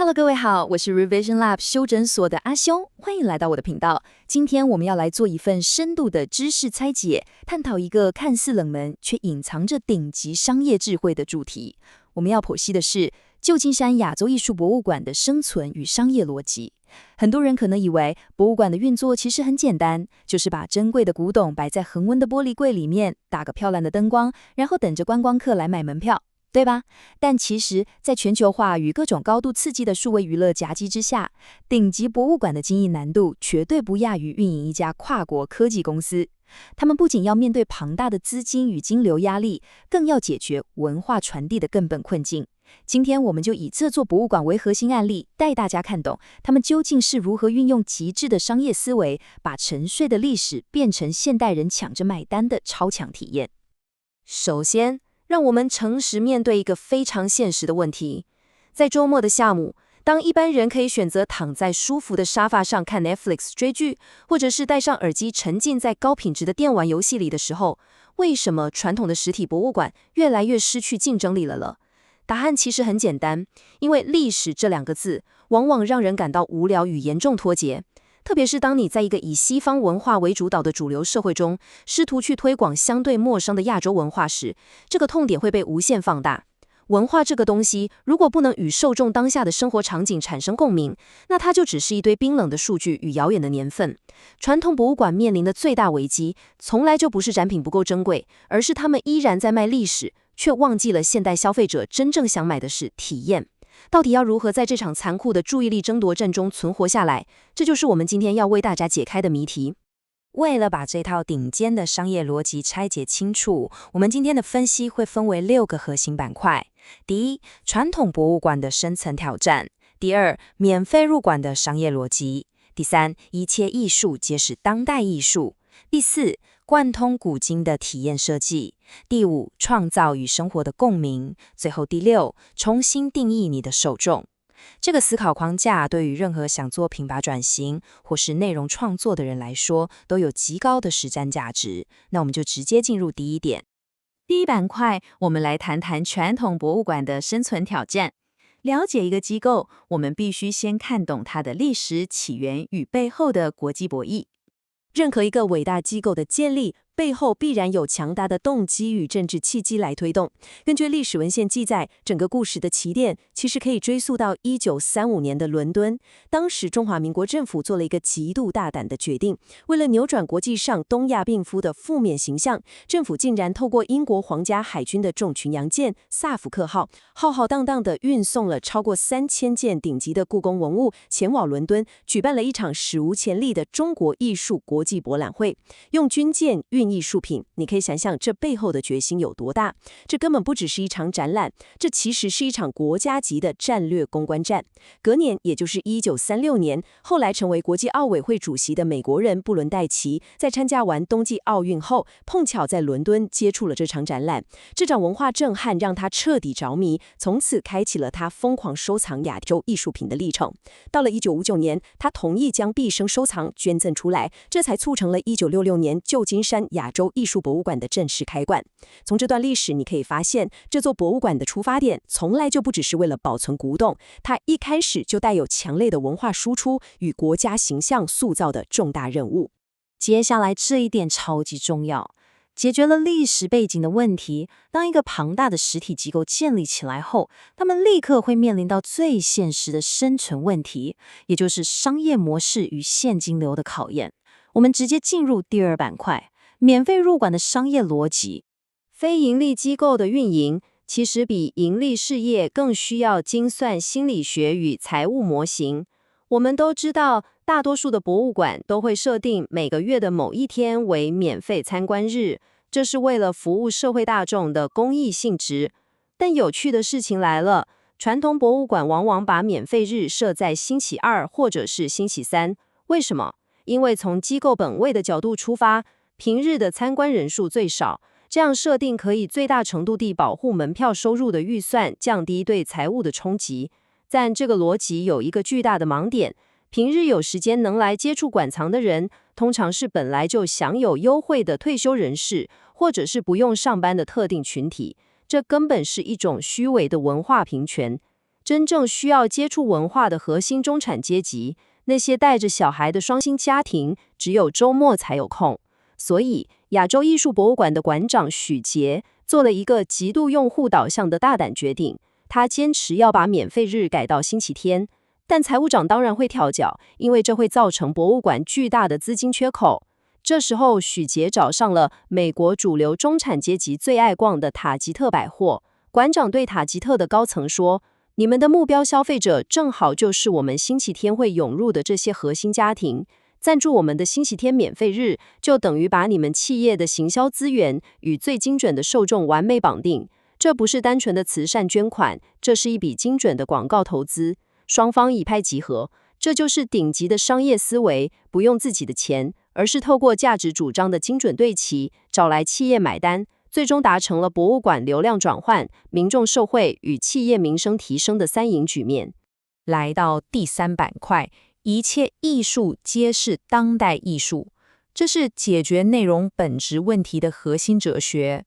Hello，各位好，我是 Revision Lab 修整所的阿修，欢迎来到我的频道。今天我们要来做一份深度的知识拆解，探讨一个看似冷门却隐藏着顶级商业智慧的主题。我们要剖析的是旧金山亚洲艺术博物馆的生存与商业逻辑。很多人可能以为博物馆的运作其实很简单，就是把珍贵的古董摆在恒温的玻璃柜里面，打个漂亮的灯光，然后等着观光客来买门票。对吧？但其实，在全球化与各种高度刺激的数位娱乐夹击之下，顶级博物馆的经营难度绝对不亚于运营一家跨国科技公司。他们不仅要面对庞大的资金与金流压力，更要解决文化传递的根本困境。今天我们就以这座博物馆为核心案例，带大家看懂他们究竟是如何运用极致的商业思维，把沉睡的历史变成现代人抢着买单的超强体验。首先，让我们诚实面对一个非常现实的问题。在周末的下午，当一般人可以选择躺在舒服的沙发上看 Netflix 追剧，或者是戴上耳机沉浸在高品质的电玩游戏里的时候，为什么传统的实体博物馆越来越失去竞争力了？答案其实很简单，因为历史这两个字往往让人感到无聊与严重脱节。特别是当你在一个以西方文化为主导的主流社会中，试图去推广相对陌生的亚洲文化时，这个痛点会被无限放大。文化这个东西，如果不能与受众当下的生活场景产生共鸣，那它就只是一堆冰冷的数据与遥远的年份。传统博物馆面临的最大危机，从来就不是展品不够珍贵，而是他们依然在卖历史，却忘记了现代消费者真正想买的是体验。到底要如何在这场残酷的注意力争夺战中存活下来？这就是我们今天要为大家解开的谜题。为了把这套顶尖的商业逻辑拆解清楚，我们今天的分析会分为6个核心板块。第一，传统博物馆的深层挑战；第二，免费入馆的商业逻辑；第三，一切艺术皆是当代艺术；第四，贯通古今的体验设计；第五，创造与生活的共鸣；最后第六，重新定义你的受众。这个思考框架对于任何想做品牌转型或是内容创作的人来说，都有极高的实战价值。那我们就直接进入第一点。第一板块，我们来谈谈传统博物馆的生存挑战。了解一个机构，我们必须先看懂它的历史起源与背后的国际博弈。任何一个伟大机构的建立，背后必然有强大的动机与政治契机来推动。根据历史文献记载，整个故事的起点其实可以追溯到1935年的伦敦。当时中华民国政府做了一个极度大胆的决定，为了扭转国际上东亚病夫的负面形象，政府竟然透过英国皇家海军的重巡洋舰萨福克号，浩浩荡荡地运送了超过3000件顶级的故宫文物前往伦敦，举办了一场史无前例的中国艺术国际博览会。用军舰运艺术品，你可以想象这背后的决心有多大。这根本不只是一场展览，这其实是一场国家级的战略公关战。隔年，也就是1936年，后来成为国际奥委会主席的美国人布伦戴奇，在参加完冬季奥运后，碰巧在伦敦接触了这场展览。这场文化震撼让他彻底着迷，从此开启了他疯狂收藏亚洲艺术品的历程。到了1959年，他同意将毕生收藏捐赠出来，这才促成了1966年旧金山亚洲艺术博物馆的正式开馆。从这段历史你可以发现，这座博物馆的出发点从来就不只是为了保存古董，它一开始就带有强烈的文化输出与国家形象塑造的重大任务。接下来这一点超级重要，解决了历史背景的问题。当一个庞大的实体机构建立起来后，他们立刻会面临到最现实的生存问题，也就是商业模式与现金流的考验。我们直接进入第二板块，免费入馆的商业逻辑。非盈利机构的运营其实比盈利事业更需要精算心理学与财务模型。我们都知道，大多数的博物馆都会设定每个月的某一天为免费参观日，这是为了服务社会大众的公益性质。但有趣的事情来了，传统博物馆往往把免费日设在星期二或者是星期三。为什么？因为从机构本位的角度出发，平日的参观人数最少，这样设定可以最大程度地保护门票收入的预算，降低对财务的冲击。但这个逻辑有一个巨大的盲点，平日有时间能来接触馆藏的人，通常是本来就享有优惠的退休人士，或者是不用上班的特定群体，这根本是一种虚伪的文化平权。真正需要接触文化的核心中产阶级，那些带着小孩的双薪家庭，只有周末才有空。所以，亚洲艺术博物馆的馆长许杰做了一个极度用户导向的大胆决定，他坚持要把免费日改到星期天。但财务长当然会跳脚，因为这会造成博物馆巨大的资金缺口。这时候，许杰找上了美国主流中产阶级最爱逛的塔吉特百货。馆长对塔吉特的高层说：“你们的目标消费者正好就是我们星期天会涌入的这些核心家庭。赞助我们的星期天免费日，就等于把你们企业的行销资源与最精准的受众完美绑定。这不是单纯的慈善捐款，这是一笔精准的广告投资。”双方一拍即合，这就是顶级的商业思维，不用自己的钱，而是透过价值主张的精准对齐，找来企业买单，最终达成了博物馆流量转换、民众受惠与企业名声提升的三赢局面。来到第3板块，一切艺术皆是当代艺术，这是解决内容本质问题的核心哲学。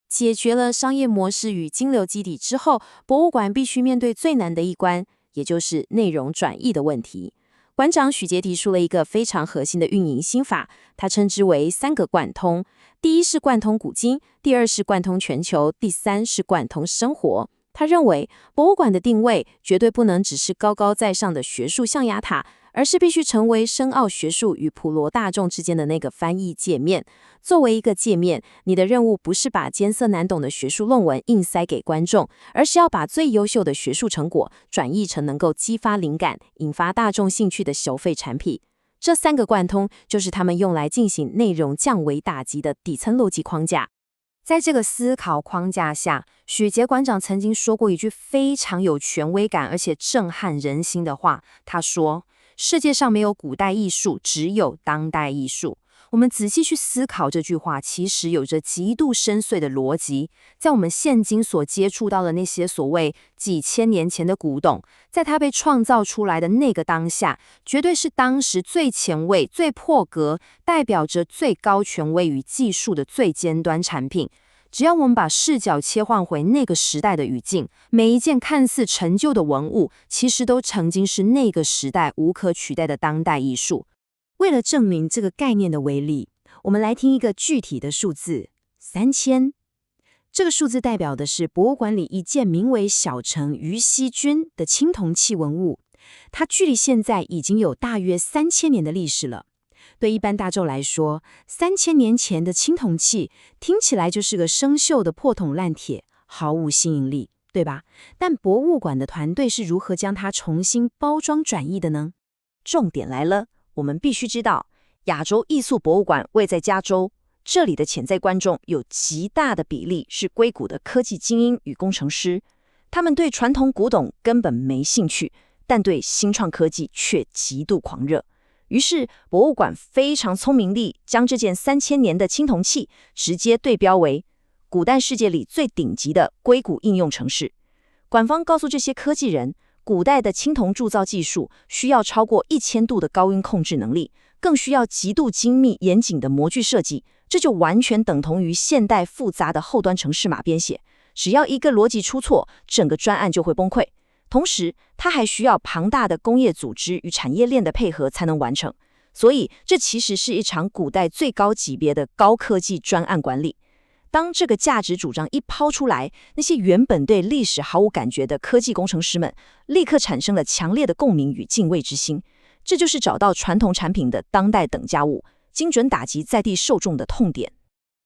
解决了商业模式与金流基底之后，博物馆必须面对最难的一关，也就是内容转译的问题。馆长许杰提出了一个非常核心的运营心法，他称之为3个贯通。第一是贯通古今，第二是贯通全球，第三是贯通生活。他认为，博物馆的定位绝对不能只是高高在上的学术象牙塔，而是必须成为深奥学术与普罗大众之间的那个翻译界面。作为一个界面，你的任务不是把艰涩难懂的学术论文硬塞给观众，而是要把最优秀的学术成果转译成能够激发灵感、引发大众兴趣的收费产品。这3个贯通就是他们用来进行内容降维打击的底层逻辑框架。在这个思考框架下，许杰馆长曾经说过一句非常有权威感而且震撼人心的话。他说：“世界上没有古代艺术，只有当代艺术。”我们仔细去思考这句话，其实有着极度深邃的逻辑。在我们现今所接触到的那些所谓几千年前的古董，在它被创造出来的那个当下，绝对是当时最前卫、最破格，代表着最高权威与技术的最尖端产品。只要我们把视角切换回那个时代的语境，每一件看似陈旧的文物，其实都曾经是那个时代无可取代的当代艺术。为了证明这个概念的威力，我们来听一个具体的数字：3000。这个数字代表的是博物馆里一件名为小城于西君的青铜器文物，它距离现在已经有大约3000年的历史了。对一般大众来说，3000年前的青铜器听起来就是个生锈的破铜烂铁，毫无吸引力，对吧？但博物馆的团队是如何将它重新包装转译的呢？重点来了，我们必须知道，亚洲艺术博物馆位在加州，这里的潜在观众有极大的比例是硅谷的科技精英与工程师，他们对传统古董根本没兴趣，但对新创科技却极度狂热。于是，博物馆非常聪明地将这件3000年的青铜器直接对标为古代世界里最顶级的硅谷应用程式。馆方告诉这些科技人，古代的青铜铸造技术需要超过1000度的高温控制能力，更需要极度精密严谨的模具设计，这就完全等同于现代复杂的后端程式码编写。只要一个逻辑出错，整个专案就会崩溃。同时，它还需要庞大的工业组织与产业链的配合才能完成。所以，这其实是一场古代最高级别的高科技专案管理。当这个价值主张一抛出来，那些原本对历史毫无感觉的科技工程师们，立刻产生了强烈的共鸣与敬畏之心。这就是找到传统产品的当代等价物，精准打击在地受众的痛点。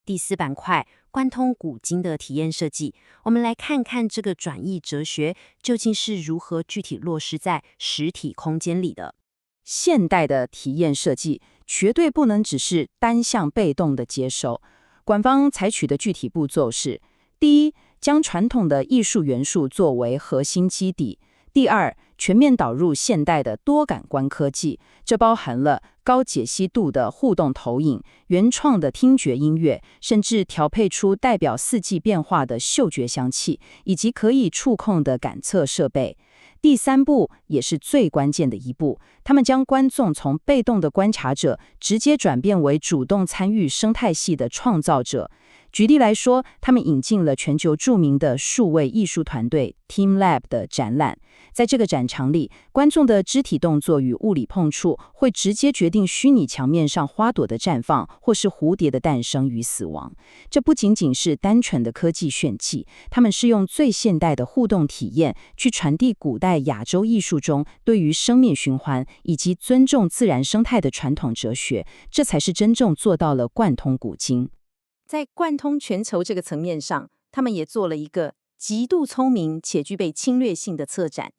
第4板块，贯通古今的体验设计，我们来看看这个转译哲学究竟是如何具体落实在实体空间里的。现代的体验设计绝对不能只是单向被动的接收。馆方采取的具体步骤是：第一，将传统的艺术元素作为核心基底；第二，全面导入现代的多感官科技，这包含了高解析度的互动投影、原创的听觉音乐，甚至调配出代表四季变化的嗅觉香气，以及可以触控的感测设备。第3步也是最关键的一步，他们将观众从被动的观察者直接转变为主动参与生态系的创造者。举例来说，他们引进了全球著名的数位艺术团队 teamLab 的展览。在这个展场里，观众的肢体动作与物理碰触会直接决定虚拟墙面上花朵的绽放，或是蝴蝶的诞生与死亡。这不仅仅是单纯的科技炫技，他们是用最现代的互动体验去传递古代亚洲艺术中对于生命循环以及尊重自然生态的传统哲学，这才是真正做到了贯通古今。在贯通全球这个层面上，他们也做了一个极度聪明且具备侵略性的策展。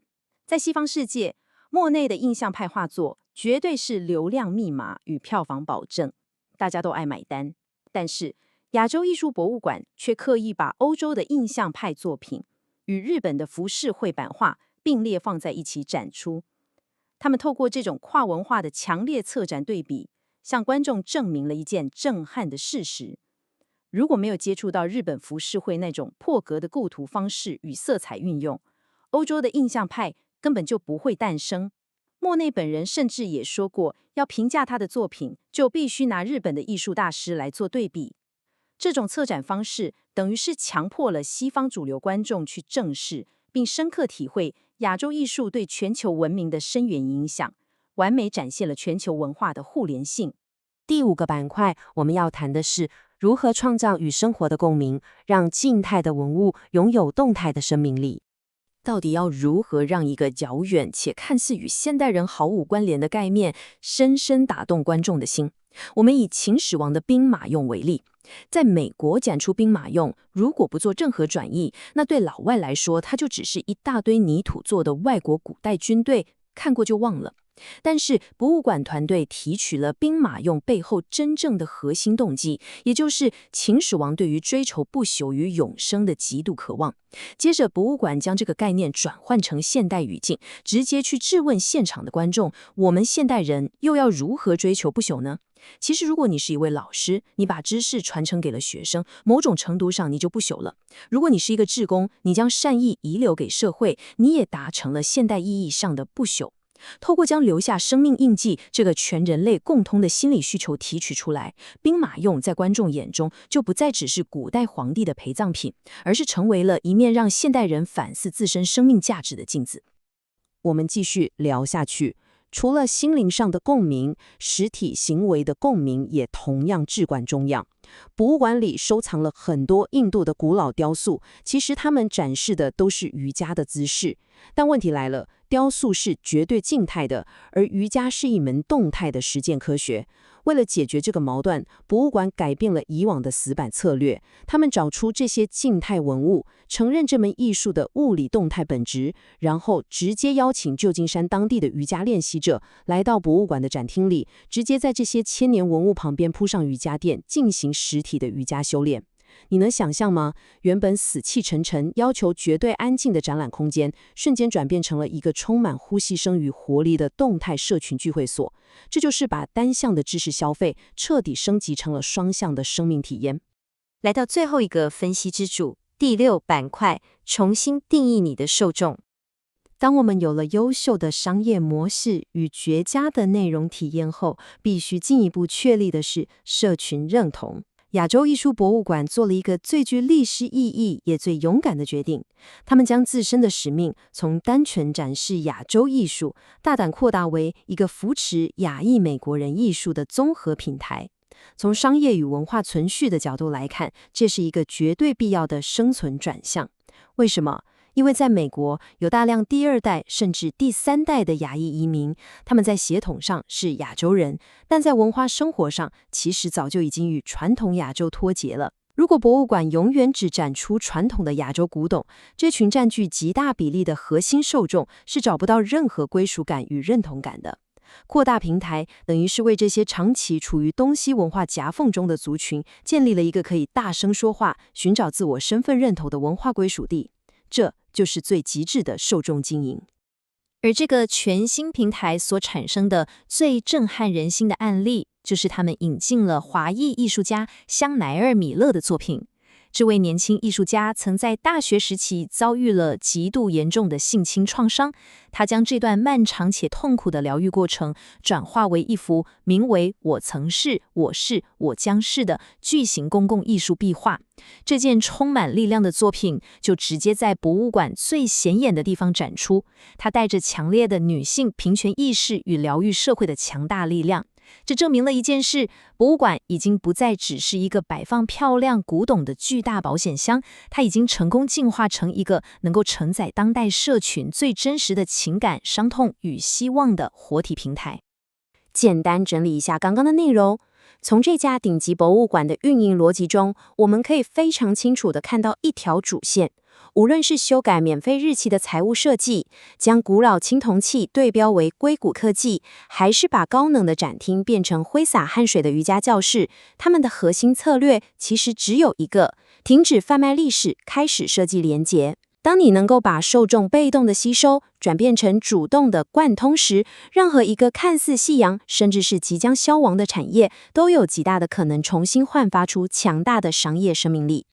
在西方世界，莫内的印象派画作绝对是流量密码与票房保证，大家都爱买单。但是亚洲艺术博物馆却刻意把欧洲的印象派作品与日本的浮世绘版画并列放在一起展出。他们透过这种跨文化的强烈策展对比，向观众证明了一件震撼的事实：如果没有接触到日本浮世绘那种破格的构图方式与色彩运用，欧洲的印象派根本就不会诞生。莫内本人甚至也说过，要评价他的作品，就必须拿日本的艺术大师来做对比。这种策展方式等于是强迫了西方主流观众去正视并深刻体会亚洲艺术对全球文明的深远影响，完美展现了全球文化的互联性。第5个板块，我们要谈的是如何创造与生活的共鸣，让静态的文物拥有动态的生命力。到底要如何让一个遥远且看似与现代人毫无关联的概念深深打动观众的心？我们以秦始皇的兵马俑为例，在美国展出兵马俑，如果不做任何转译，那对老外来说，它就只是一大堆泥土做的外国古代军队，看过就忘了。但是博物馆团队提取了兵马俑背后真正的核心动机，也就是秦始皇对于追求不朽与永生的极度渴望。接着博物馆将这个概念转换成现代语境，直接去质问现场的观众，我们现代人又要如何追求不朽呢？其实如果你是一位老师，你把知识传承给了学生，某种程度上你就不朽了。如果你是一个志工，你将善意遗留给社会，你也达成了现代意义上的不朽。透过将留下生命印记这个全人类共通的心理需求提取出来，兵马俑在观众眼中就不再只是古代皇帝的陪葬品，而是成为了一面让现代人反思自身生命价值的镜子。我们继续聊下去，除了心灵上的共鸣，实体行为的共鸣也同样至关重要。博物馆里收藏了很多印度的古老雕塑，其实他们展示的都是瑜伽的姿势。但问题来了，雕塑是绝对静态的，而瑜伽是一门动态的实践科学。为了解决这个矛盾，博物馆改变了以往的死板策略，他们找出这些静态文物，承认这门艺术的物理动态本质，然后直接邀请旧金山当地的瑜伽练习者来到博物馆的展厅里，直接在这些千年文物旁边铺上瑜伽垫，进行实体的瑜伽修炼。你能想象吗？原本死气沉沉、要求绝对安静的展览空间，瞬间转变成了一个充满呼吸声与活力的动态社群聚会所。这就是把单向的知识消费彻底升级成了双向的生命体验。来到最后一个分析支柱，第6板块，重新定义你的受众。当我们有了优秀的商业模式与绝佳的内容体验后，必须进一步确立的是社群认同。亚洲艺术博物馆做了一个最具历史意义也最勇敢的决定，他们将自身的使命从单纯展示亚洲艺术，大胆扩大为一个扶持亚裔美国人艺术的综合平台。从商业与文化存续的角度来看，这是一个绝对必要的生存转向。为什么？因为在美国有大量第2代甚至第3代的亚裔移民，他们在血统上是亚洲人，但在文化生活上其实早就已经与传统亚洲脱节了。如果博物馆永远只展出传统的亚洲古董，这群占据极大比例的核心受众是找不到任何归属感与认同感的。扩大平台等于是为这些长期处于东西文化夹缝中的族群建立了一个可以大声说话、寻找自我身份认同的文化归属地。这就是最极致的受众经营。而这个全新平台所产生的最震撼人心的案例，就是他们引进了华裔艺术家香奈儿·米勒的作品。这位年轻艺术家曾在大学时期遭遇了极度严重的性侵创伤，他将这段漫长且痛苦的疗愈过程转化为一幅名为《我曾是、我是、我将是》的巨型公共艺术壁画。这件充满力量的作品就直接在博物馆最显眼的地方展出，它带着强烈的女性平权意识与疗愈社会的强大力量。这证明了一件事，博物馆已经不再只是一个摆放漂亮古董的巨大保险箱，它已经成功进化成一个能够承载当代社群最真实的情感、伤痛与希望的活体平台。简单整理一下刚刚的内容，从这家顶级博物馆的运营逻辑中，我们可以非常清楚地看到一条主线。无论是修改免费日期的财务设计，将古老青铜器对标为硅谷科技，还是把高能的展厅变成挥洒汗水的瑜伽教室，他们的核心策略其实只有一个：停止贩卖历史，开始设计连结。当你能够把受众被动的吸收转变成主动的贯通时，任何一个看似夕阳甚至是即将消亡的产业都有极大的可能重新焕发出强大的商业生命力。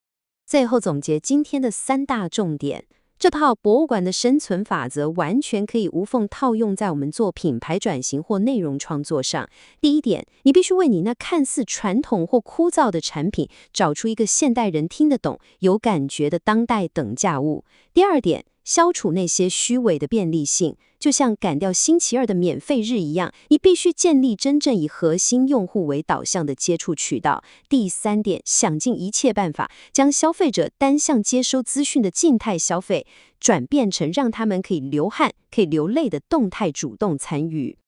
最后总结今天的3大重点，这套博物馆的生存法则完全可以无缝套用在我们做品牌转型或内容创作上。第一点，你必须为你那看似传统或枯燥的产品找出一个现代人听得懂、有感觉的当代等价物。第二点，消除那些虚伪的便利性，就像赶掉星期二的免费日一样，你必须建立真正以核心用户为导向的接触渠道。第三点，想尽一切办法将消费者单向接收资讯的静态消费转变成让他们可以流汗、可以流泪的动态主动参与。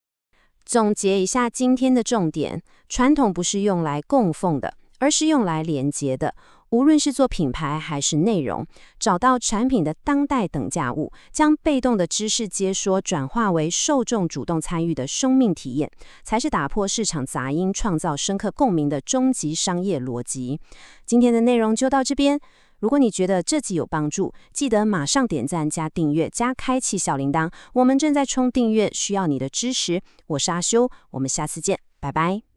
总结一下今天的重点，传统不是用来供奉的，而是用来连接的。无论是做品牌还是内容，找到产品的当代等价物，将被动的知识接收转化为受众主动参与的生命体验，才是打破市场杂音、创造深刻共鸣的终极商业逻辑。今天的内容就到这边。如果你觉得这集有帮助，记得马上点赞加订阅加开启小铃铛。我们正在冲订阅，需要你的支持。我是阿修，我们下次见，拜拜。